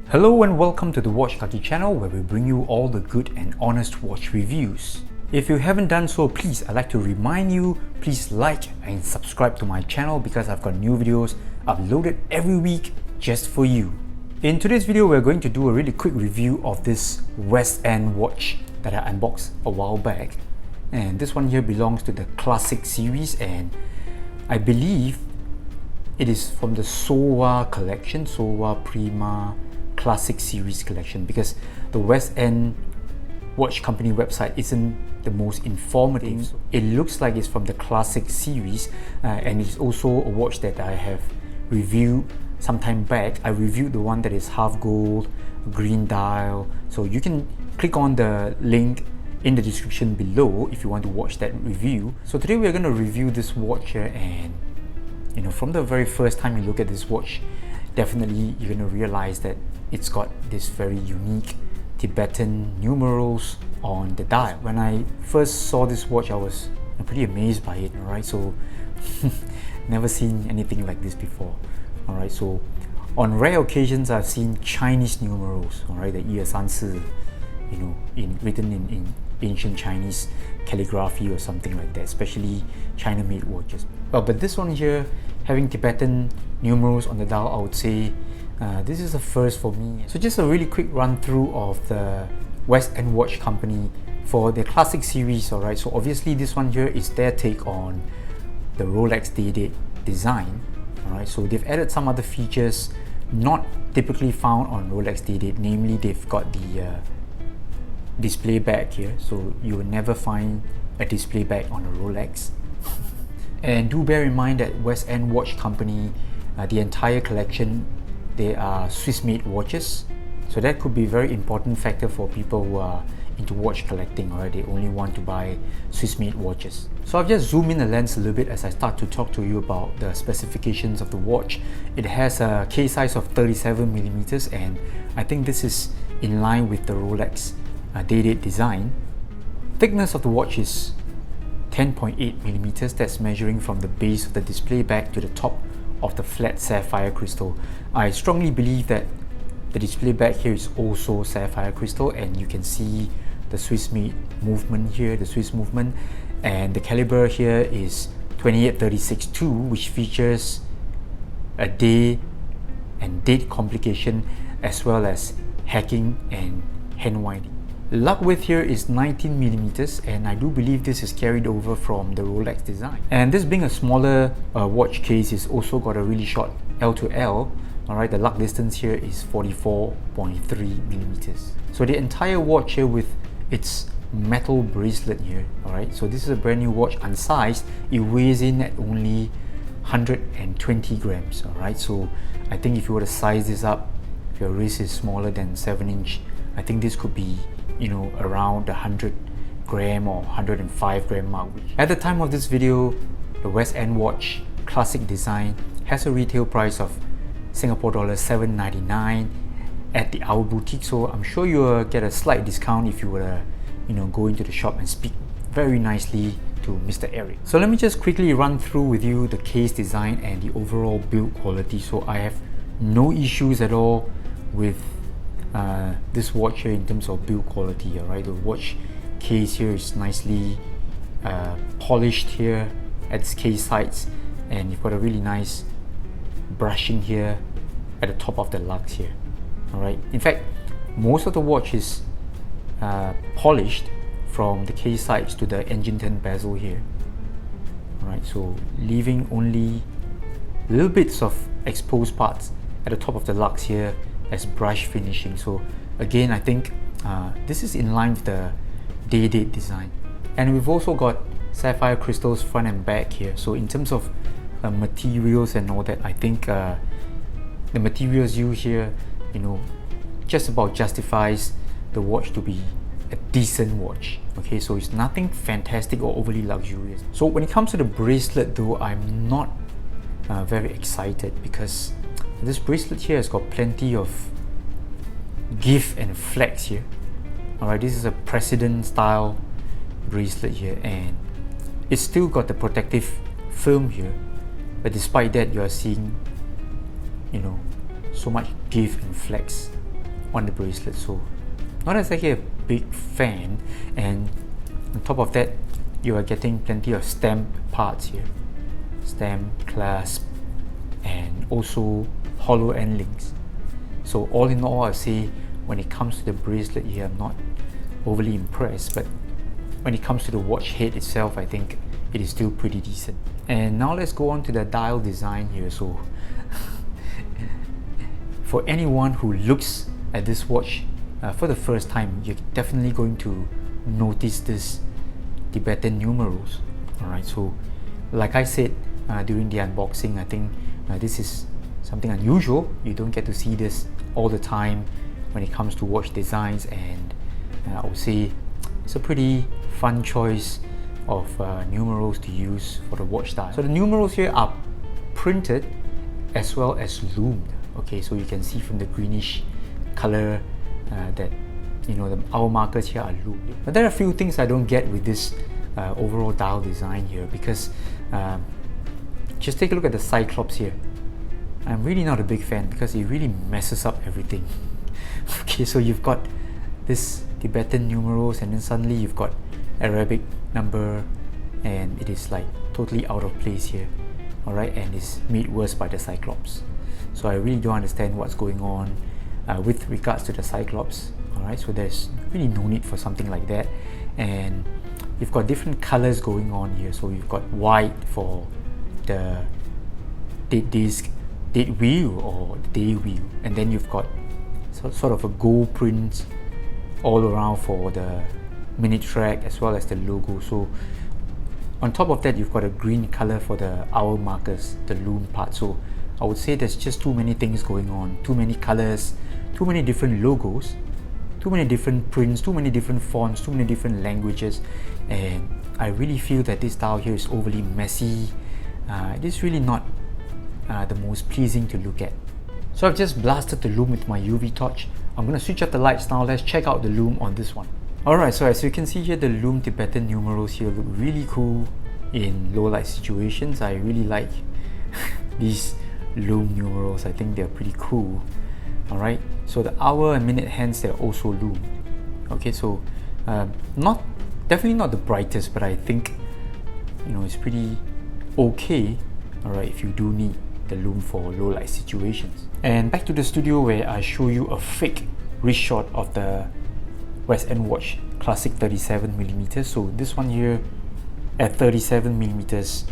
Hello and welcome to the Watch Kaki channel, where we bring you all the good and honest watch reviews. If you haven't done so, please, I'd like to remind you, please like and subscribe to my channel because I've got new videos uploaded every week just for you. In today's video, we're going to do a really quick review of this West End watch that I unboxed a while back. And this one here belongs to the Classic series, and I believe it is from the Sowa collection, Sowa Prima Classic series collection, because the West End watch company website isn't the most informative. It looks like it's from the Classic series, and it's also a watch that I have reviewed some time back. I reviewed the one that is half gold, green dial, so you can click on the link in the description below if you want to watch that review. So today we're going to review this watch here, and from the very first time you look at this watch, definitely you're going to realize that it's got this very unique Tibetan numerals on the dial. When I first saw this watch, I was pretty amazed by it, alright? So never seen anything like this before. Alright, so on rare occasions I've seen Chinese numerals, alright, the 1、2、3、4, written in ancient Chinese calligraphy or something like that, especially China-made watches. But this one here, having Tibetan numerals on the dial, I would say this is a first for me. So just a really quick run through of the West End Watch Company for the Classic series. Alright, so obviously this one here is their take on the Rolex day-date design. Alright, so they've added some other features not typically found on Rolex day-date, namely they've got the display bag here, so you will never find a display bag on a Rolex. And do bear in mind that West End Watch Company, the entire collection, they are Swiss-made watches, so that could be a very important factor for people who are into watch collecting. Alright, they only want to buy Swiss-made watches. So I've just zoomed in the lens a little bit as I start to talk to you about the specifications of the watch. It has a case size of 37mm, and I think this is in line with the Rolex day-date design. Thickness of the watch is 10.8mm, that's measuring from the base of the display bag to the top of the flat sapphire crystal. I strongly believe that the display bag here is also sapphire crystal, and you can see the Swiss-made movement here, the Swiss movement, and the caliber here is 2836-2, which features a day and date complication as well as hacking and hand winding. Lug width here is 19mm, and I do believe this is carried over from the Rolex design. And this being a smaller watch case, is also got a really short L to L. Alright, the lug distance here is 44.3mm. So the entire watch here with its metal bracelet here, alright, so this is a brand new watch, unsized. It weighs in at only 120 grams, alright. So I think if you were to size this up, if your wrist is smaller than 7-inch, I think this could be around the 100 gram or 105 gram mark. At the time of this video, the West End Watch Classic design has a retail price of Singapore dollars 799 at the Our Boutique, so I'm sure you'll get a slight discount if you were to go into the shop and speak very nicely to Mr. Eric. So let me just quickly run through with you the case design and the overall build quality. So I have no issues at all with this watch here in terms of build quality. Alright, the watch case here is nicely polished here at its case sides, and you've got a really nice brushing here at the top of the lugs here. Alright, in fact, most of the watch is polished from the case sides to the engine turn bezel here. Alright, so leaving only little bits of exposed parts at the top of the lugs here as brush finishing. So again, I think this is in line with the day-date design. And we've also got sapphire crystals front and back here. So in terms of materials and all that, I think the materials used here, just about justifies the watch to be a decent watch. Okay, so it's nothing fantastic or overly luxurious. So when it comes to the bracelet though, I'm not very excited, because this bracelet here has got plenty of give and flex here. Alright, this is a President style bracelet here, and it's still got the protective film here, but despite that you are seeing so much give and flex on the bracelet, so not exactly a big fan. And on top of that, you are getting plenty of stamp parts here, stamp, clasp, and also hollow end links. So all in all, I say when it comes to the bracelet here, I'm not overly impressed, but when it comes to the watch head itself, I think it is still pretty decent. And now let's go on to the dial design here. So for anyone who looks at this watch for the first time, you're definitely going to notice this Tibetan numerals. Alright, so like I said during the unboxing, I think this is something unusual. You don't get to see this all the time when it comes to watch designs, and I would say it's a pretty fun choice of numerals to use for the watch dial. So the numerals here are printed as well as loomed. Okay, so you can see from the greenish color that the hour markers here are loomed. But there are a few things I don't get with this overall dial design here, because just take a look at the cyclops here. I'm really not a big fan because it really messes up everything. Okay, so you've got this Tibetan numerals, and then suddenly you've got Arabic number, and it is like totally out of place here. Alright, and it's made worse by the cyclops. So I really don't understand what's going on with regards to the cyclops. Alright, so there's really no need for something like that. And you've got different colors going on here. So you've got white for the date wheel or day wheel, and then you've got sort of a gold print all around for the minute track as well as the logo. So on top of that, you've got a green color for the hour markers, the Lume part. So I would say there's just too many things going on, too many colors, too many different logos, too many different prints, too many different fonts, too many different languages, and I really feel that this dial here is overly messy. It is really not the most pleasing to look at. So I've just blasted the Lume with my UV torch. I'm going to switch up the lights now. Let's check out the Lume on this one. Alright, so as you can see here, the Lume Tibetan numerals here look really cool in low light situations. I really like these Lume numerals. I think they're pretty cool. Alright, so the hour and minute hands, they're also Lume. Okay, so definitely not the brightest, but I think it's pretty okay. Alright, if you do need the Lume for low light situations. And back to the studio where I show you a fake wrist shot of the West End watch classic 37mm. So this one here at 37mm,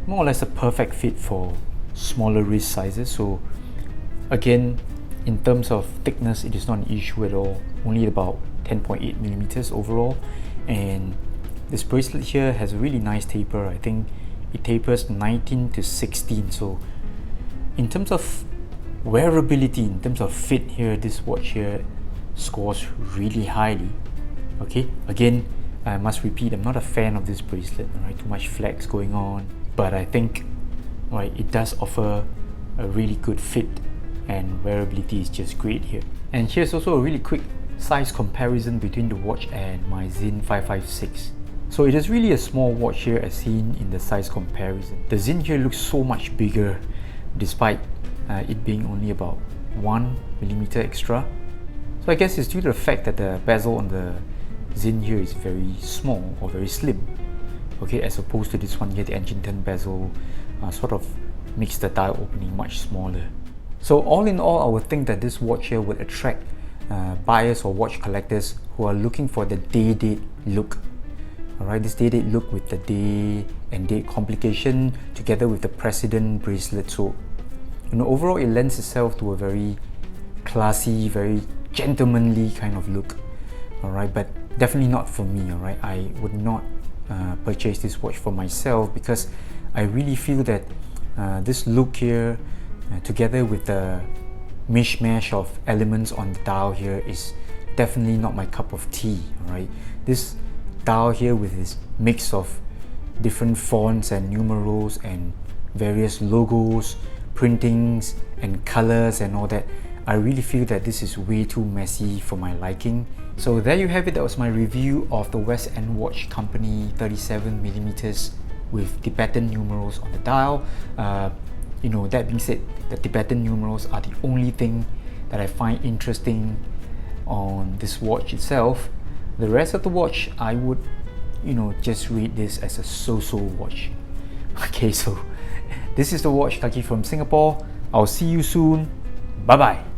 more or less a perfect fit for smaller wrist sizes. So again, in terms of thickness, it is not an issue at all, only about 10.8mm overall. And this bracelet here has a really nice taper. I think it tapers 19 to 16. So in terms of wearability, in terms of fit here, this watch here scores really highly. Okay, again, I must repeat, I'm not a fan of this bracelet. Alright, too much flex going on, but I think it does offer a really good fit, and wearability is just great here. And here's also a really quick size comparison between the watch and my Zin 556. So it is really a small watch here as seen in the size comparison. The Zin here looks so much bigger despite it being only about 1mm extra. So I guess it's due to the fact that the bezel on the Zin here is very small or very slim. Okay, as opposed to this one here, the engine turn bezel sort of makes the dial opening much smaller. So all in all, I would think that this watch here would attract buyers or watch collectors who are looking for the day-date look. Alright, this day-date look with the day and date complication together with the precedent bracelet. So overall it lends itself to a very classy, very gentlemanly kind of look. Alright, but definitely not for me. Alright, I would not purchase this watch for myself because I really feel that this look here together with the mishmash of elements on the dial here is definitely not my cup of tea. Alright, this dial here with this mix of different fonts and numerals and various logos, printings and colors and all that, I really feel that this is way too messy for my liking. So there you have it. That was my review of the West End Watch Company 37mm with Tibetan numerals on the dial. That being said, the Tibetan numerals are the only thing that I find interesting on this watch itself. The rest of the watch, I would, just rate this as a so-so watch. Okay, so this is the watch Kaki from Singapore. I'll see you soon. Bye bye.